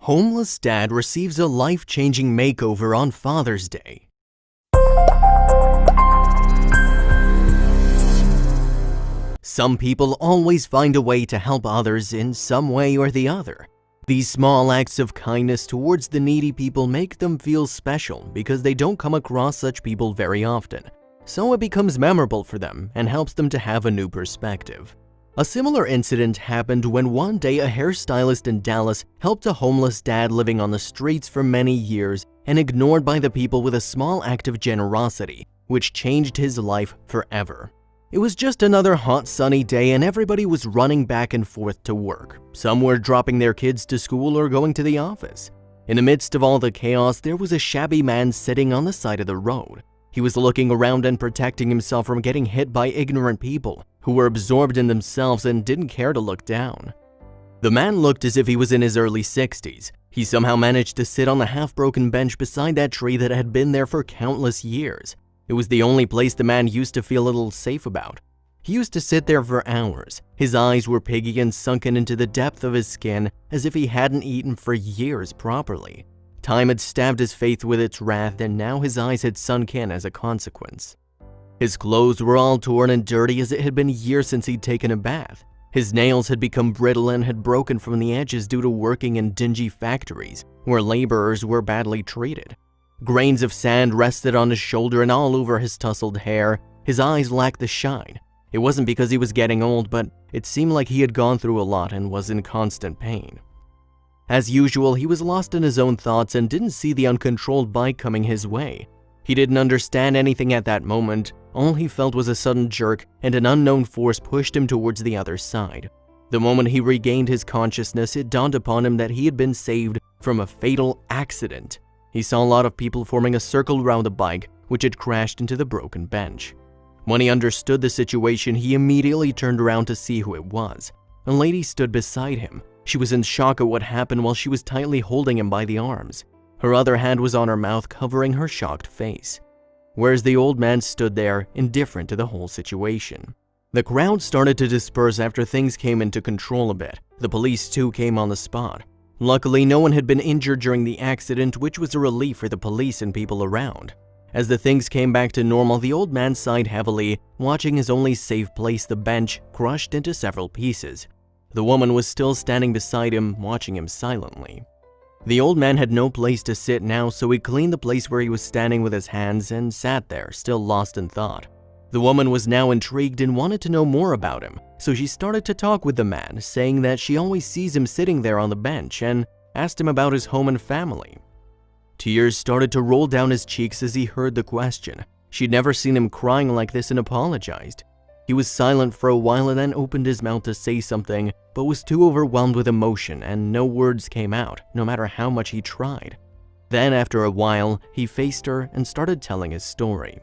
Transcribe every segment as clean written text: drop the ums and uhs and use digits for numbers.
Homeless dad receives a life-changing makeover on Father's Day. Some people always find a way to help others in some way or the other. These small acts of kindness towards the needy people make them feel special because they don't come across such people very often. So it becomes memorable for them and helps them to have a new perspective. A similar incident happened when one day a hairstylist in Dallas helped a homeless dad living on the streets for many years and ignored by the people with a small act of generosity, which changed his life forever. It was just another hot sunny day and everybody was running back and forth to work. Some were dropping their kids to school or going to the office. In the midst of all the chaos, there was a shabby man sitting on the side of the road. He was looking around and protecting himself from getting hit by ignorant people who were absorbed in themselves and didn't care to look down. The man looked as if he was in his early 60s. He somehow managed to sit on the half-broken bench beside that tree that had been there for countless years. It was the only place the man used to feel a little safe about. He used to sit there for hours. His eyes were piggy and sunken into the depth of his skin as if he hadn't eaten for years properly. Time had stabbed his face with its wrath and now his eyes had sunk in as a consequence. His clothes were all torn and dirty as it had been years since he'd taken a bath. His nails had become brittle and had broken from the edges due to working in dingy factories where laborers were badly treated. Grains of sand rested on his shoulder and all over his tousled hair. His eyes lacked the shine. It wasn't because he was getting old, but it seemed like he had gone through a lot and was in constant pain. As usual, he was lost in his own thoughts and didn't see the uncontrolled bike coming his way. He didn't understand anything at that moment. All he felt was a sudden jerk and an unknown force pushed him towards the other side. The moment he regained his consciousness, it dawned upon him that he had been saved from a fatal accident. He saw a lot of people forming a circle around the bike, which had crashed into the broken bench. When he understood the situation, he immediately turned around to see who it was. A lady stood beside him. She was in shock at what happened while she was tightly holding him by the arms. Her other hand was on her mouth, covering her shocked face. Whereas the old man stood there, indifferent to the whole situation. The crowd started to disperse after things came into control a bit. The police too came on the spot. Luckily, no one had been injured during the accident, which was a relief for the police and people around. As the things came back to normal, the old man sighed heavily, watching his only safe place, the bench, crushed into several pieces. The woman was still standing beside him, watching him silently. The old man had no place to sit now, so he cleaned the place where he was standing with his hands and sat there, still lost in thought. The woman was now intrigued and wanted to know more about him, so she started to talk with the man, saying that she always sees him sitting there on the bench and asked him about his home and family. Tears started to roll down his cheeks as he heard the question. She'd never seen him crying like this and apologized. He was silent for a while and then opened his mouth to say something, but was too overwhelmed with emotion and no words came out, no matter how much he tried. Then after a while, he faced her and started telling his story.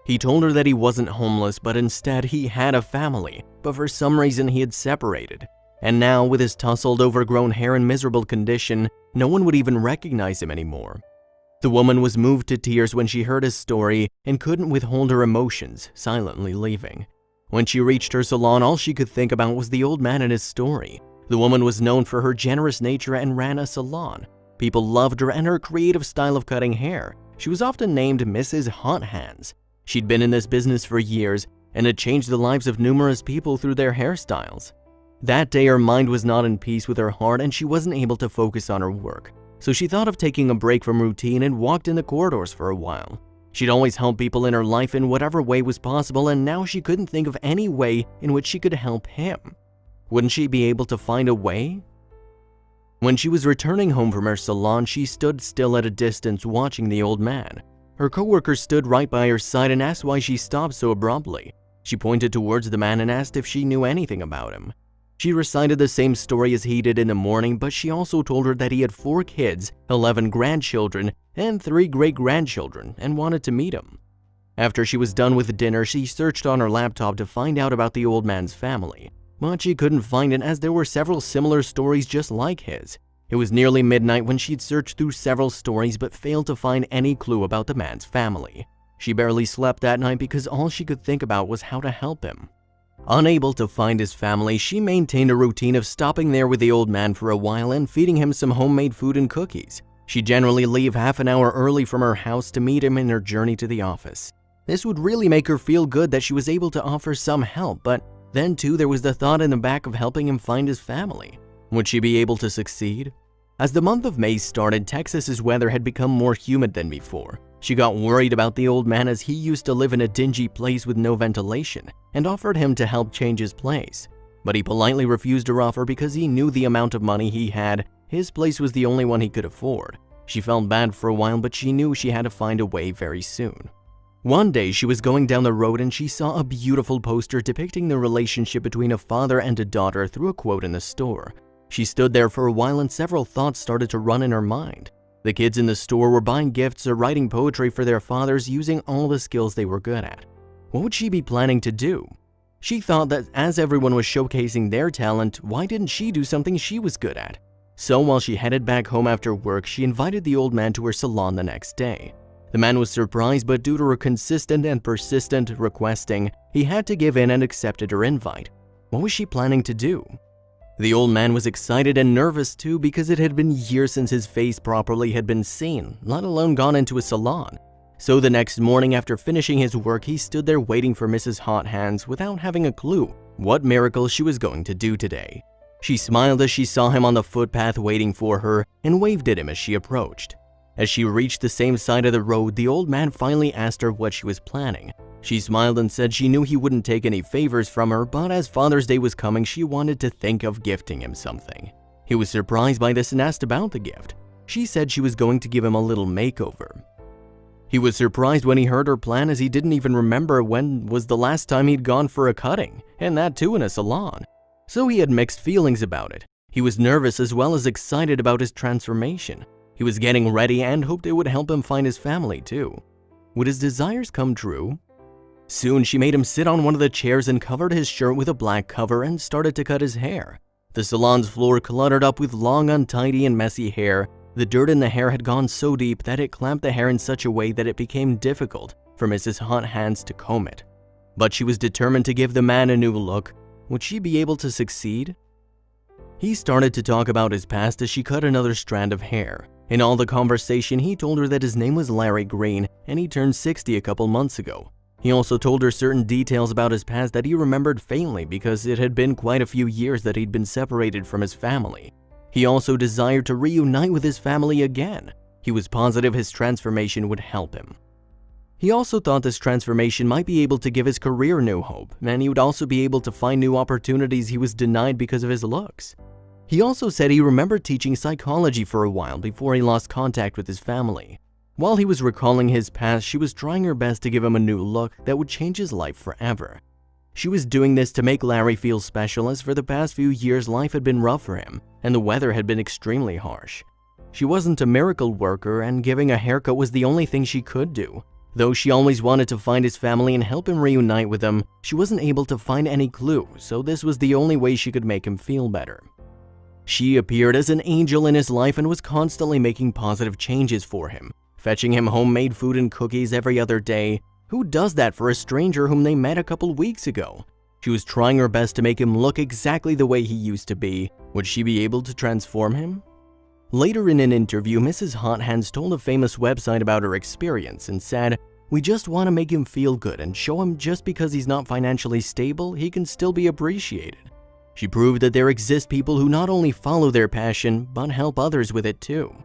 He told her that he wasn't homeless, but instead he had a family, but for some reason he had separated. And now, with his tousled, overgrown hair and miserable condition, no one would even recognize him anymore. The woman was moved to tears when she heard his story and couldn't withhold her emotions, silently leaving. When she reached her salon, all she could think about was the old man and his story. The woman was known for her generous nature and ran a salon. People loved her and her creative style of cutting hair. She was often named Mrs. Hot Hands. She'd been in this business for years and had changed the lives of numerous people through their hairstyles. That day, her mind was not in peace with her heart and she wasn't able to focus on her work. So she thought of taking a break from routine and walked in the corridors for a while. She'd always helped people in her life in whatever way was possible, and now she couldn't think of any way in which she could help him. Wouldn't she be able to find a way? When she was returning home from her salon, she stood still at a distance watching the old man. Her coworker stood right by her side and asked why she stopped so abruptly. She pointed towards the man and asked if she knew anything about him. She recited the same story as he did in the morning, but she also told her that he had 4 kids, 11 grandchildren, and 3 great-grandchildren, and wanted to meet him. After she was done with dinner, she searched on her laptop to find out about the old man's family, but she couldn't find it as there were several similar stories just like his. It was nearly midnight when she'd searched through several stories but failed to find any clue about the man's family. She barely slept that night because all she could think about was how to help him. Unable to find his family, she maintained a routine of stopping there with the old man for a while and feeding him some homemade food and cookies. She'd generally leave half an hour early from her house to meet him in her journey to the office. This would really make her feel good that she was able to offer some help, but then too there was the thought in the back of helping him find his family. Would she be able to succeed? As the month of May started, Texas's weather had become more humid than before. She got worried about the old man as he used to live in a dingy place with no ventilation and offered him to help change his place. But he politely refused her offer because he knew the amount of money he had. His place was the only one he could afford. She felt bad for a while, but she knew she had to find a way very soon. One day, she was going down the road and she saw a beautiful poster depicting the relationship between a father and a daughter through a quote in the store. She stood there for a while and several thoughts started to run in her mind. The kids in the store were buying gifts or writing poetry for their fathers using all the skills they were good at. What would she be planning to do? She thought that as everyone was showcasing their talent, why didn't she do something she was good at? So while she headed back home after work, she invited the old man to her salon the next day. The man was surprised, but due to her consistent and persistent requesting, he had to give in and accepted her invite. What was she planning to do? The old man was excited and nervous too because it had been years since his face properly had been seen, let alone gone into a salon. So the next morning after finishing his work, he stood there waiting for Mrs. Hot Hands without having a clue what miracle she was going to do today. She smiled as she saw him on the footpath waiting for her and waved at him as she approached. As she reached the same side of the road, the old man finally asked her what she was planning. She smiled and said she knew he wouldn't take any favors from her, but as Father's Day was coming, she wanted to think of gifting him something. He was surprised by this and asked about the gift. She said she was going to give him a little makeover. He was surprised when he heard her plan as he didn't even remember when was the last time he'd gone for a cutting, and that too in a salon. So he had mixed feelings about it. He was nervous as well as excited about his transformation. He was getting ready and hoped it would help him find his family too. Would his desires come true? Soon she made him sit on one of the chairs and covered his shirt with a black cover and started to cut his hair. The salon's floor cluttered up with long, untidy and messy hair. The dirt in the hair had gone so deep that it clamped the hair in such a way that it became difficult for Mrs. Hot Hands to comb it. But she was determined to give the man a new look. Would she be able to succeed? He started to talk about his past as she cut another strand of hair. In all the conversation, he told her that his name was Larry Green and he turned 60 a couple months ago. He also told her certain details about his past that he remembered faintly because it had been quite a few years that he'd been separated from his family. He also desired to reunite with his family again. He was positive his transformation would help him. He also thought this transformation might be able to give his career new hope, and he would also be able to find new opportunities he was denied because of his looks. He also said he remembered teaching psychology for a while before he lost contact with his family. While he was recalling his past, she was trying her best to give him a new look that would change his life forever. She was doing this to make Larry feel special as for the past few years life had been rough for him and the weather had been extremely harsh. She wasn't a miracle worker and giving a haircut was the only thing she could do. Though she always wanted to find his family and help him reunite with them, she wasn't able to find any clue, so this was the only way she could make him feel better. She appeared as an angel in his life and was constantly making positive changes for him, fetching him homemade food and cookies every other day. Who does that for a stranger whom they met a couple weeks ago? She was trying her best to make him look exactly the way he used to be. Would she be able to transform him? Later in an interview, Mrs. Hot Hands told a famous website about her experience and said, "We just want to make him feel good and show him just because he's not financially stable, he can still be appreciated." She proved that there exist people who not only follow their passion, but help others with it too.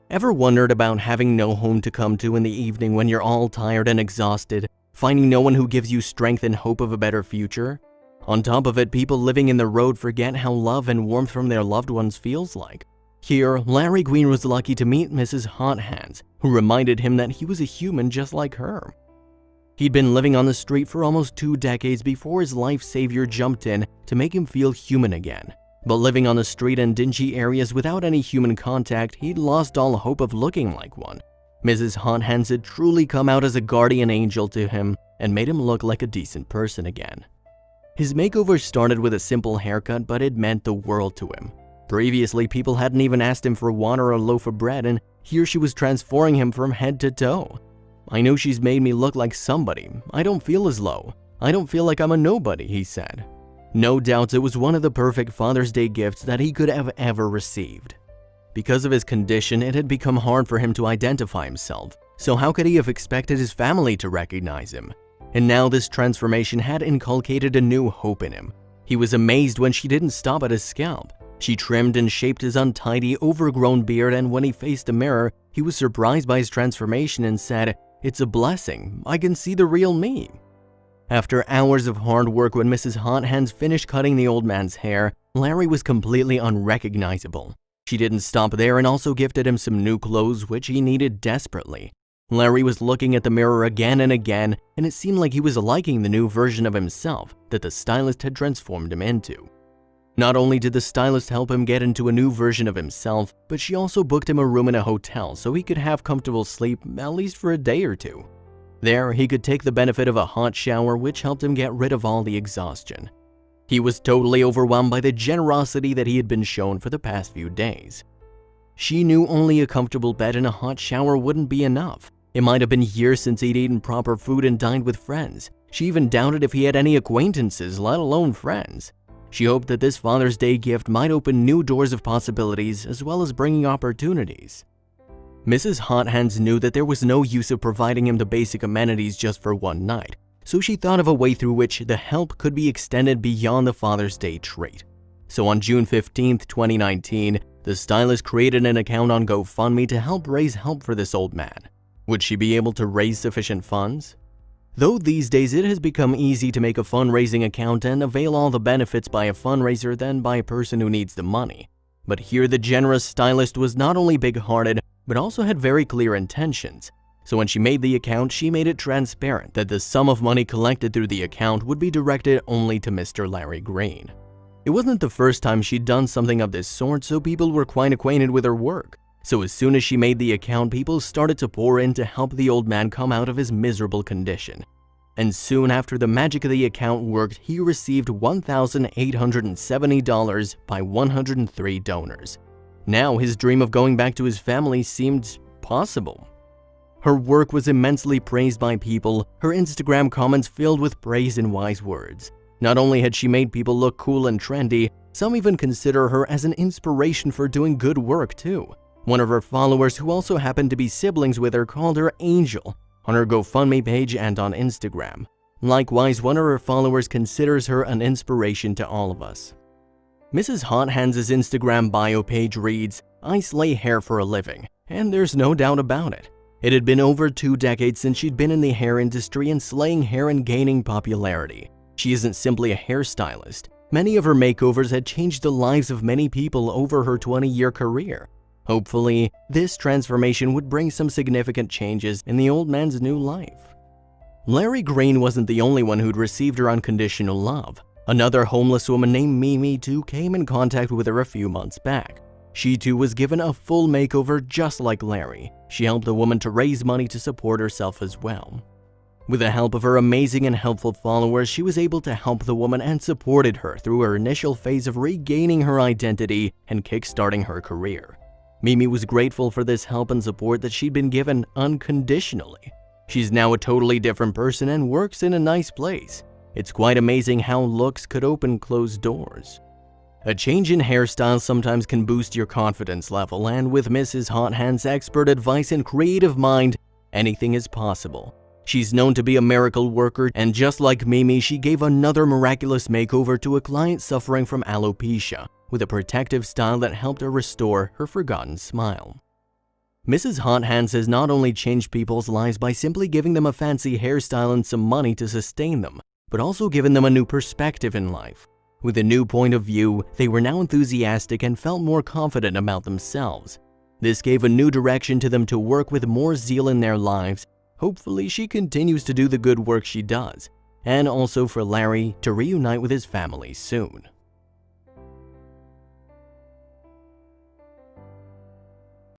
Ever wondered about having no home to come to in the evening when you're all tired and exhausted, finding no one who gives you strength and hope of a better future? On top of it, people living in the road forget how love and warmth from their loved ones feels like. Here, Larry Green was lucky to meet Mrs. Hot Hands, who reminded him that he was a human just like her. He'd been living on the street for almost 2 decades before his life savior jumped in to make him feel human again. But living on the street in dingy areas without any human contact, he'd lost all hope of looking like one. Mrs. Hot Hands had truly come out as a guardian angel to him and made him look like a decent person again. His makeover started with a simple haircut, but it meant the world to him. Previously, people hadn't even asked him for water or a loaf of bread, and here she was transforming him from head to toe. "I know she's made me look like somebody. I don't feel as low. "I don't feel like I'm a nobody," he said. No doubt it was one of the perfect Father's Day gifts that he could have ever received. Because of his condition, it had become hard for him to identify himself, so how could he have expected his family to recognize him? And now this transformation had inculcated a new hope in him. He was amazed when she didn't stop at his scalp. She trimmed and shaped his untidy, overgrown beard, and when he faced the mirror, he was surprised by his transformation and said, "It's a blessing. I can see the real me." After hours of hard work, when Mrs. Hot Hands finished cutting the old man's hair, Larry was completely unrecognizable. She didn't stop there and also gifted him some new clothes, which he needed desperately. Larry was looking at the mirror again and again, and it seemed like he was liking the new version of himself that the stylist had transformed him into. Not only did the stylist help him get into a new version of himself, but she also booked him a room in a hotel so he could have comfortable sleep, at least for a day or two. There, he could take the benefit of a hot shower, which helped him get rid of all the exhaustion. He was totally overwhelmed by the generosity that he had been shown for the past few days. She knew only a comfortable bed and a hot shower wouldn't be enough. It might have been years since he'd eaten proper food and dined with friends. She even doubted if he had any acquaintances, let alone friends. She hoped that this Father's Day gift might open new doors of possibilities as well as bringing opportunities. Mrs. Hot Hands knew that there was no use of providing him the basic amenities just for one night, so she thought of a way through which the help could be extended beyond the Father's Day treat. So on June 15, 2019, the stylist created an account on GoFundMe to help raise help for this old man. Would she be able to raise sufficient funds? Though these days it has become easy to make a fundraising account and avail all the benefits by a fundraiser than by a person who needs the money. But here the generous stylist was not only big-hearted, but also had very clear intentions. So when she made the account, she made it transparent that the sum of money collected through the account would be directed only to Mr. Larry Green. It wasn't the first time she'd done something of this sort, so people were quite acquainted with her work. So as soon as she made the account, people started to pour in to help the old man come out of his miserable condition. And soon after the magic of the account worked, he received $1,870 by 103 donors. Now his dream of going back to his family seemed possible. Her work was immensely praised by people, her Instagram comments filled with praise and wise words. Not only had she made people look cool and trendy, some even consider her as an inspiration for doing good work too. One of her followers, who also happened to be siblings with her, called her Angel on her GoFundMe page and on Instagram. Likewise, one of her followers considers her an inspiration to all of us. Mrs. Hot Hands' Instagram bio page reads, "I slay hair for a living," and there's no doubt about it. It had been over 2 decades since she'd been in the hair industry and slaying hair and gaining popularity. She isn't simply a hairstylist. Many of her makeovers had changed the lives of many people over her 20-year career. Hopefully, this transformation would bring some significant changes in the old man's new life. Larry Green wasn't the only one who'd received her unconditional love. Another homeless woman named Mimi too came in contact with her a few months back. She too was given a full makeover just like Larry. She helped the woman to raise money to support herself as well. With the help of her amazing and helpful followers, she was able to help the woman and supported her through her initial phase of regaining her identity and kickstarting her career. Mimi was grateful for this help and support that she'd been given unconditionally. She's now a totally different person and works in a nice place. It's quite amazing how looks could open closed doors. A change in hairstyle sometimes can boost your confidence level, and with Mrs. Hot Hands' expert advice and creative mind, anything is possible. She's known to be a miracle worker, and just like Mimi, she gave another miraculous makeover to a client suffering from alopecia, with a protective style that helped her restore her forgotten smile. Mrs. Hot Hands has not only changed people's lives by simply giving them a fancy hairstyle and some money to sustain them, but also given them a new perspective in life. With a new point of view, they were now enthusiastic and felt more confident about themselves. This gave a new direction to them to work with more zeal in their lives. Hopefully, she continues to do the good work she does, and also for Larry to reunite with his family soon.